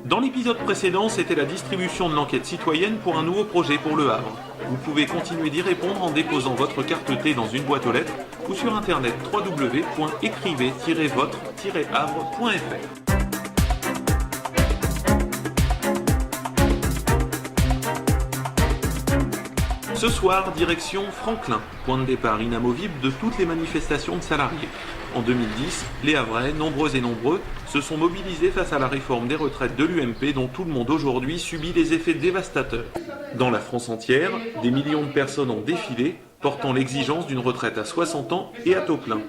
Dans l'épisode précédent, c'était la distribution de l'enquête citoyenne pour un nouveau projet pour Le Havre. Vous pouvez continuer d'y répondre en déposant votre carte T dans une boîte aux lettres ou sur internet www.écrivez-votre-havre.fr. Ce soir, direction Franklin, point de départ inamovible de toutes les manifestations de salariés. En 2010, les Havrais, nombreux et nombreux, se sont mobilisés face à la réforme des retraites de l'UMP dont tout le monde aujourd'hui subit les effets dévastateurs. Dans la France entière, des millions de personnes ont défilé, portant l'exigence d'une retraite à 60 ans et à taux plein.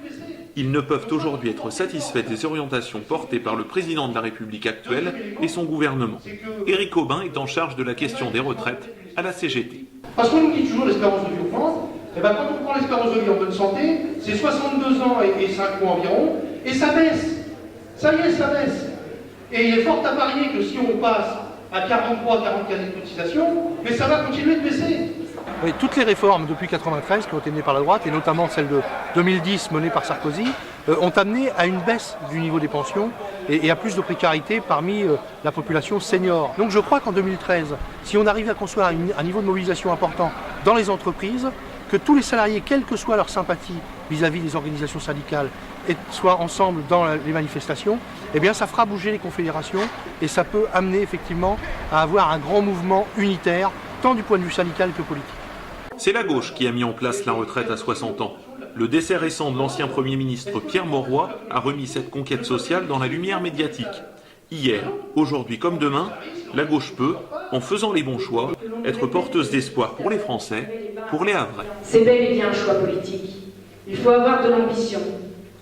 Ils ne peuvent aujourd'hui être satisfaits des orientations portées par le président de la République actuelle et son gouvernement. Éric Aubin est en charge de la question des retraites à la CGT. Parce qu'on nous dit toujours l'espérance de vie en France, et bien quand on prend l'espérance de vie en bonne santé, c'est 62 ans et 5 mois environ, et ça baisse. Ça y est, ça baisse. Et il est fort à parier que si on passe à 43, 44 années de cotisation, mais ça va continuer de baisser. Oui, toutes les réformes depuis 1993 qui ont été menées par la droite, et notamment celle de 2010 menée par Sarkozy, ont amené à une baisse du niveau des pensions et à plus de précarité parmi la population senior. Donc je crois qu'en 2013, si on arrive à construire un niveau de mobilisation important dans les entreprises, que tous les salariés, quelle que soit leur sympathie vis-à-vis des organisations syndicales, soient ensemble dans les manifestations, eh bien ça fera bouger les confédérations et ça peut amener effectivement à avoir un grand mouvement unitaire, tant du point de vue syndical que politique. C'est la gauche qui a mis en place la retraite à 60 ans. Le décès récent de l'ancien Premier ministre Pierre Mauroy a remis cette conquête sociale dans la lumière médiatique. Hier, aujourd'hui comme demain, la gauche peut, en faisant les bons choix, être porteuse d'espoir pour les Français, pour les Havrais. C'est bel et bien un choix politique. Il faut avoir de l'ambition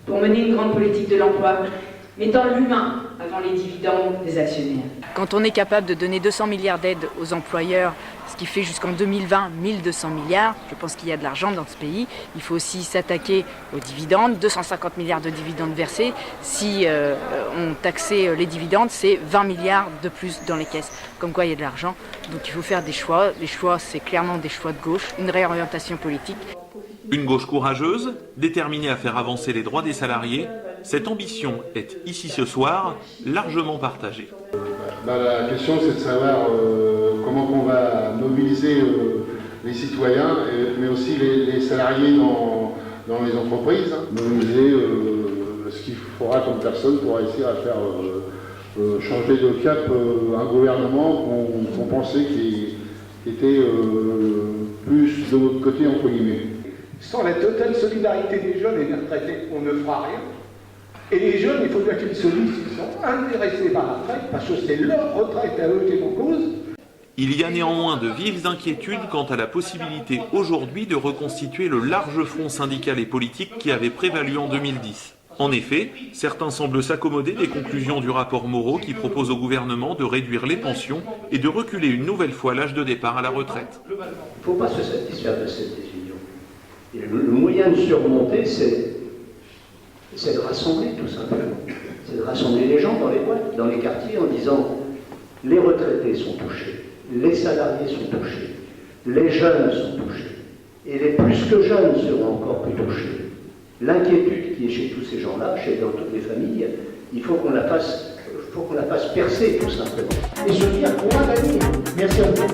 pour mener une grande politique de l'emploi, mettant l'humain avant les dividendes des actionnaires. Quand on est capable de donner 200 milliards d'aides aux employeurs, ce qui fait jusqu'en 2020 1200 milliards, je pense qu'il y a de l'argent dans ce pays. Il faut aussi s'attaquer aux dividendes, 250 milliards de dividendes versés. Si on taxait les dividendes, c'est 20 milliards de plus dans les caisses. Comme quoi il y a de l'argent. Donc il faut faire des choix. Les choix, c'est clairement des choix de gauche, une réorientation politique. Une gauche courageuse, déterminée à faire avancer les droits des salariés, cette ambition est, ici ce soir, largement partagée. La question, c'est de savoir comment on va mobiliser les citoyens, mais aussi les salariés dans les entreprises. Mobiliser ce qu'il faudra comme personne pour réussir à faire changer de cap un gouvernement qu'on pensait qui était plus de notre côté, entre guillemets. Sans la totale solidarité des jeunes et des retraités, on ne fera rien. Et les jeunes, il faut bien qu'ils se disent qu'ils sont intéressés par la retraite, parce que c'est leur retraite à eux qui est en cause. Il y a néanmoins de vives inquiétudes quant à la possibilité aujourd'hui de reconstituer le large front syndical et politique qui avait prévalu en 2010. En effet, certains semblent s'accommoder des conclusions du rapport Moreau qui propose au gouvernement de réduire les pensions et de reculer une nouvelle fois l'âge de départ à la retraite. Il ne faut pas se satisfaire de cette décision. Et le moyen de surmonter, c'est de rassembler tout simplement. C'est de rassembler les gens dans les boîtes, dans les quartiers en disant les retraités sont touchés, les salariés sont touchés, les jeunes sont touchés, et les plus que jeunes seront encore plus touchés. L'inquiétude qui est chez tous ces gens-là, dans toutes les familles, il faut qu'on la fasse percer tout simplement. Et se dire qu'on va gagner. Merci à vous.